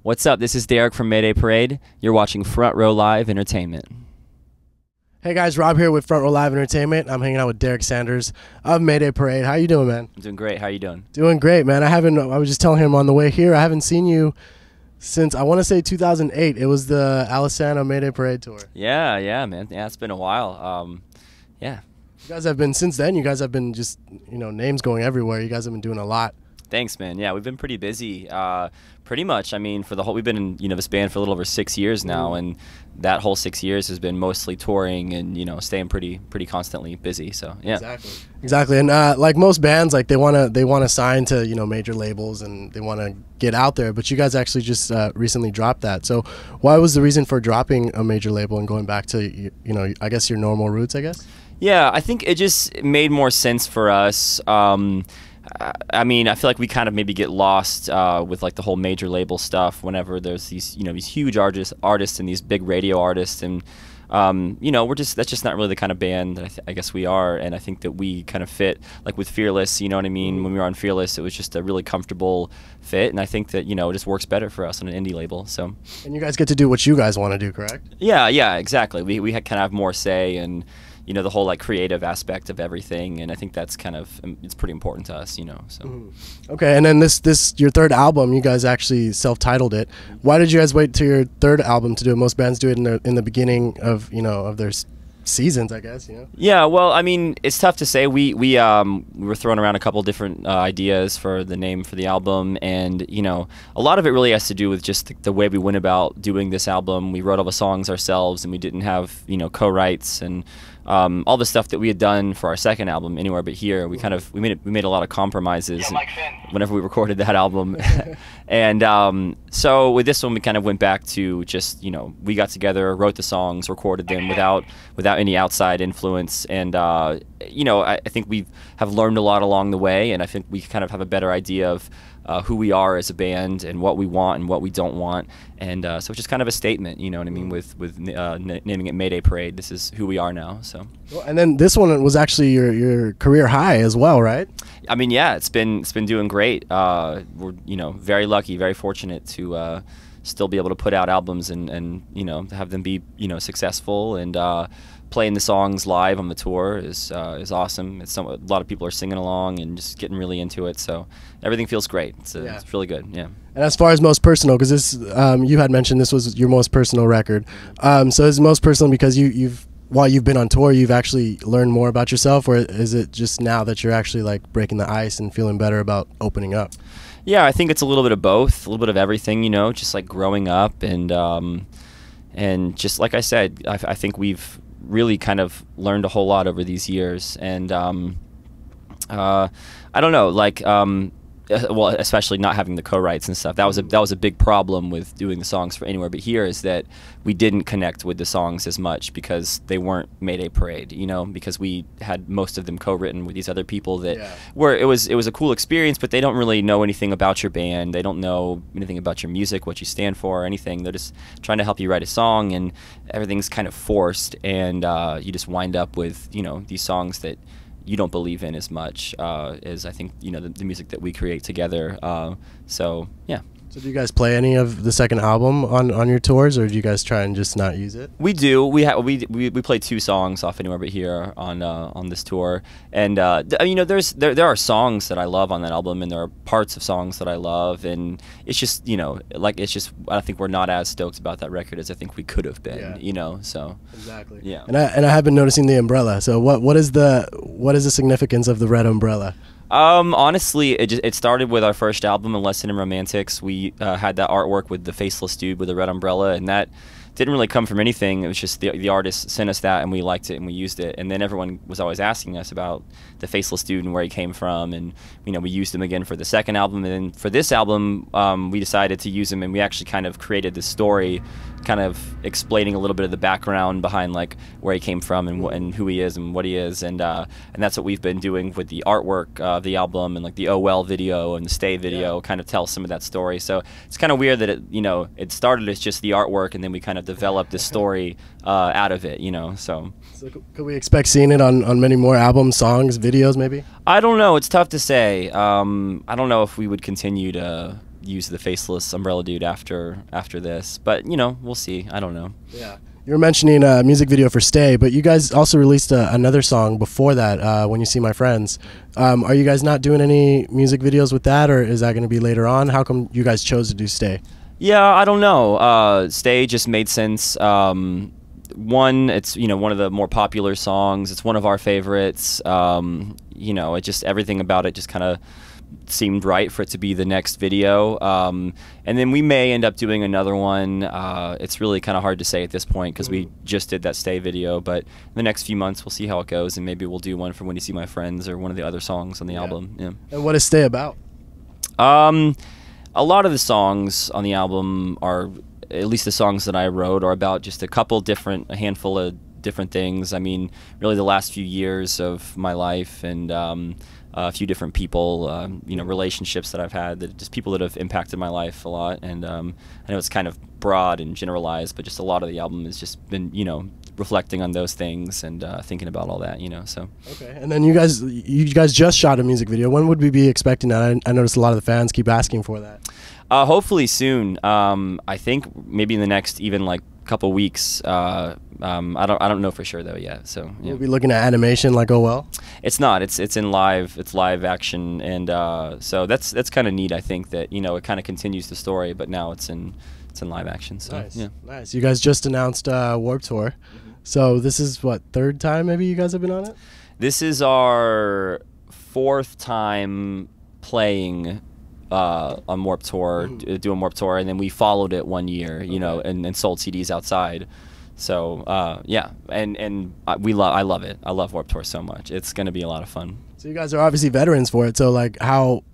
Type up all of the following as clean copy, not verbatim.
What's up? This is Derek from Mayday Parade. You're watching Front Row Live Entertainment. Hey guys, Rob here with Front Row Live Entertainment. I'm hanging out with Derek Sanders of Mayday Parade. How you doing, man? I'm doing great. How you doing? Doing great, man. I was just telling him on the way here, I haven't seen you since, I want to say 2008. It was the Alisana Mayday Parade tour. Yeah, man. Yeah, it's been a while. Yeah. You guys have been, since then, you guys have been just, names going everywhere. You guys have been doing a lot. Thanks, man. Yeah, we've been pretty busy. Pretty much. I mean, we've been in this band for a little over 6 years now, and that whole 6 years has been mostly touring and staying pretty constantly busy. So yeah. Exactly. And like most bands, like they wanna sign to major labels and they wanna get out there. But you guys actually just recently dropped that. So why was the reason for dropping a major label and going back to I guess your normal roots? I guess. Yeah, I think it just made more sense for us. I mean, I feel like we kind of maybe get lost with like the whole major label stuff whenever there's these these huge artists and these big radio artists, and that's just not really the kind of band that I guess we are. And I think that we kind of fit like with Fearless. You know what I mean? When we were on Fearless, it was just a really comfortable fit, and I think that it just works better for us on an indie label. So. And you guys get to do what you guys want to do, correct? Yeah, exactly. We kind of have more say and. The whole like creative aspect of everything, and I think that's kind of it's pretty important to us, So. Okay, and then this your third album, you guys actually self-titled it. Why did you guys wait to your third album to do it? Most bands do it in the beginning of of their seasons, I guess. Yeah, well, I mean, it's tough to say. We were throwing around a couple different ideas for the name for the album, and a lot of it really has to do with just the way we went about doing this album. We wrote all the songs ourselves, and we didn't have co-writes and all the stuff that we had done for our second album, Anywhere But Here. We made a lot of compromises whenever we recorded that album, and so with this one we kind of went back to just we got together, wrote the songs, recorded them without any outside influence, and I think we have learned a lot along the way, and I think we kind of have a better idea of who we are as a band and what we want and what we don't want, and so it's just kind of a statement, you know what I mean, with naming it Mayday Parade. This is who we are now. So. Well, and then this one was actually your career high as well, right? I mean, yeah, it's been doing great. We're very lucky, very fortunate to still be able to put out albums and have them be successful, and playing the songs live on the tour is awesome. A lot of people are singing along and just getting really into it, so everything feels great. It's really good. Yeah. And as far as most personal, because this you had mentioned this was your most personal record, so is it most personal because while you've been on tour, you've actually learned more about yourself, or is it just now that you're actually like breaking the ice and feeling better about opening up? Yeah, I think it's a little bit of both, a little bit of everything, just like growing up, and just like I said, I think we've really kind of learned a whole lot over these years, and I don't know, like well, especially not having the co-writes and stuff. That was a big problem with doing the songs for Anywhere But Here, is that we didn't connect with the songs as much because they weren't Mayday Parade, because we had most of them co-written with these other people that were it was a cool experience, but they don't really know anything about your band. They don't know anything about your music, what you stand for, or anything. They're just trying to help you write a song, and everything's kind of forced, and you just wind up with these songs that you don't believe in as much as I think the music that we create together. So yeah. So do you guys play any of the second album on your tours, or do you guys try and just not use it? We do. We play 2 songs off Anywhere But Here on this tour, and there are songs that I love on that album, and there are parts of songs that I love, and it's just I think we're not as stoked about that record as I think we could have been. So exactly. Yeah. And I have been noticing the umbrella. So what is the significance of the red umbrella? Honestly, it started with our first album, A Lesson in Romantics. We had that artwork with the faceless dude with a red umbrella, and that didn't really come from anything. It was just the artist sent us that, and we liked it, and we used it. And then everyone was always asking us about the faceless dude and where he came from, and we used him again for the second album. And then for this album, we decided to use him, and we actually kind of created this story, kind of explaining a little bit of the background behind like where he came from and who he is and what he is, and that's what we've been doing with the artwork of the album, and like the Oh Well video and the Stay video kind of tell some of that story. So it's kind of weird that it started as just the artwork, and then we kind of developed this story out of it, so could we expect seeing it on many more albums, songs, videos maybe? I don't know, it's tough to say. I don't know if we would continue to use the faceless umbrella dude after this. But you know, we'll see. I don't know. Yeah. You were mentioning a music video for Stay, but you guys also released another song before that, When You See My Friends. Are you guys not doing any music videos with that, or is that going to be later on? How come you guys chose to do Stay? Yeah, I don't know. Stay just made sense. One, it's, you know, one of the more popular songs. It's one of our favorites. You know, it just, everything about it just kind of seemed right for it to be the next video. And then we may end up doing another one. It's really kind of hard to say at this point because we just did that Stay video, but in the next few months we'll see how it goes, and maybe we'll do one for When You See My Friends or one of the other songs on the album. Yeah. And what is Stay about? A lot of the songs on the album are, at least the songs that I wrote, are about just a handful of different things. I mean, really the last few years of my life, and a few different people, you know, relationships that I've had, just people that have impacted my life a lot. And I know it's kind of broad and generalized, but just a lot of the album has just been, you know, reflecting on those things and thinking about all that, you know. So okay. And then you guys just shot a music video. When would we be expecting that? I noticed a lot of the fans keep asking for that. Hopefully soon. I think maybe in the next even like couple weeks. I don't know for sure though yet. So yeah. We'll be looking at animation like, oh well. It's not. It's in live. It's live action, and so that's kind of neat. I think that, you know, it kind of continues the story, but now it's in live action. So nice. Yeah. Nice. You guys just announced Warped Tour. So this is what, third time maybe you guys have been on it? This is our fourth time playing on Warped Tour, doing Warped Tour, and then we followed it 1 year, you know, and sold CDs outside. So yeah, and I love it. I love Warped Tour so much. It's going to be a lot of fun. So you guys are obviously veterans for it. So like,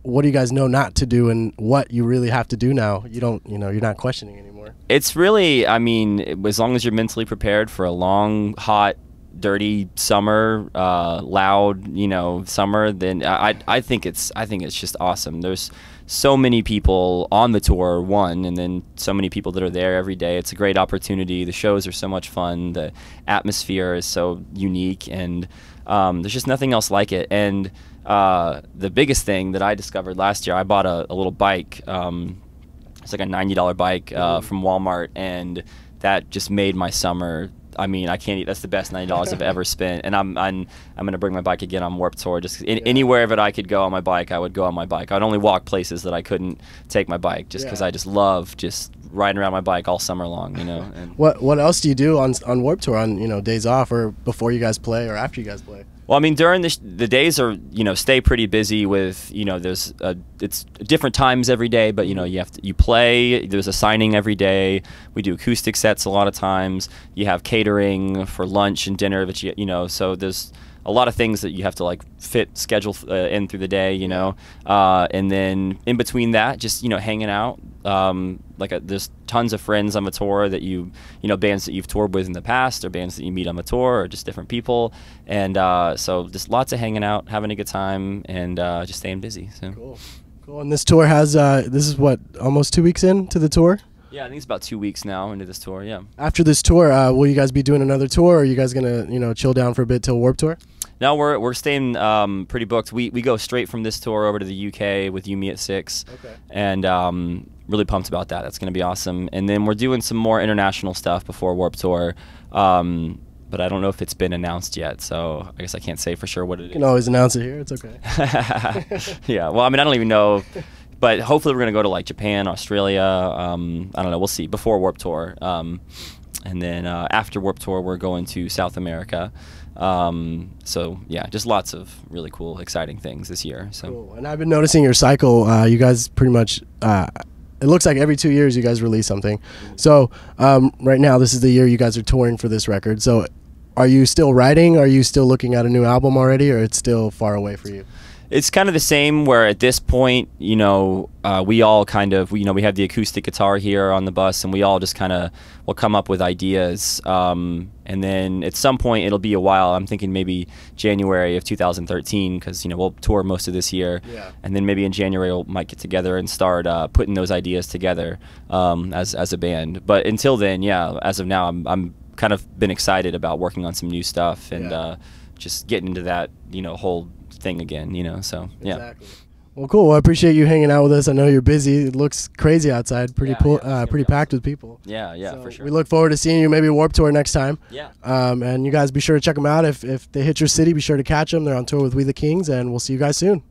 what do you guys know not to do, and what you really have to do now? You don't, you know, you're not questioning anymore. It's really, I mean, as long as you're mentally prepared for a long, hot, dirty summer, loud, you know, summer, then I think it's just awesome. There's so many people on the tour, and then so many people that are there every day. It's a great opportunity. The shows are so much fun. The atmosphere is so unique, and there's just nothing else like it. And the biggest thing that I discovered last year, I bought a little bike. It's like a $90 bike from Walmart, and that just made my summer. I mean, that's the best $90 I've ever spent, and I'm gonna bring my bike again on Warped Tour. Just anywhere that I could go on my bike, I would go on my bike. I'd only walk places that I couldn't take my bike, just because I just love just riding around my bike all summer long, you know. And what else do you do on Warped Tour, on, you know, days off, or before you guys play, or after you guys play? Well, I mean, during the days are, you know, stay pretty busy with, you know, there's it's different times every day, but, you know, you play, there's a signing every day. We do acoustic sets a lot of times. You have catering for lunch and dinner, but you know, so there's a lot of things that you have to like schedule in through the day, you know, and then in between that, just, you know, hanging out. There's tons of friends on the tour that you know, bands that you've toured with in the past, or bands that you meet on the tour, or just different people, and so just lots of hanging out, having a good time, and just staying busy. So cool. And this tour has this is what, almost 2 weeks into the tour? Yeah, I think it's about 2 weeks now into this tour. Yeah. After this tour, will you guys be doing another tour, or are you guys gonna, you know, chill down for a bit till Warped Tour? No, we're staying pretty booked. We go straight from this tour over to the UK with You Me at 6, and really pumped about that. That's going to be awesome. And then we're doing some more international stuff before Warped Tour, but I don't know if it's been announced yet, so I guess I can't say for sure what it is. You can always announce it here. It's okay. Yeah, well, I mean, I don't even know, but hopefully we're going to go to like Japan, Australia. I don't know. We'll see before Warped Tour. And then after Warped Tour, we're going to South America. So yeah, just lots of really cool, exciting things this year. So cool. And I've been noticing your cycle. You guys pretty much, it looks like every 2 years you guys release something. So right now, this is the year you guys are touring for this record. So are you still writing? Are you still looking at a new album already, or it's still far away for you? It's kind of the same, where at this point, you know, we all kind of, you know, we have the acoustic guitar here on the bus, and we all just kind of will come up with ideas. And then at some point, it'll be a while. I'm thinking maybe January of 2013, because, you know, we'll tour most of this year. Yeah. And then maybe in January, we might get together and start putting those ideas together as a band. But until then, yeah, as of now, I'm kind of been excited about working on some new stuff, and just getting into that, you know, whole thing again, you know. So yeah. Exactly. Well, cool. Well, I appreciate you hanging out with us. I know you're busy. It looks crazy outside. Pretty pretty packed with people. Yeah, So for sure. We look forward to seeing you maybe Warped Tour next time. Yeah. And you guys be sure to check them out. If they hit your city, be sure to catch them. They're on tour with We the Kings, and we'll see you guys soon.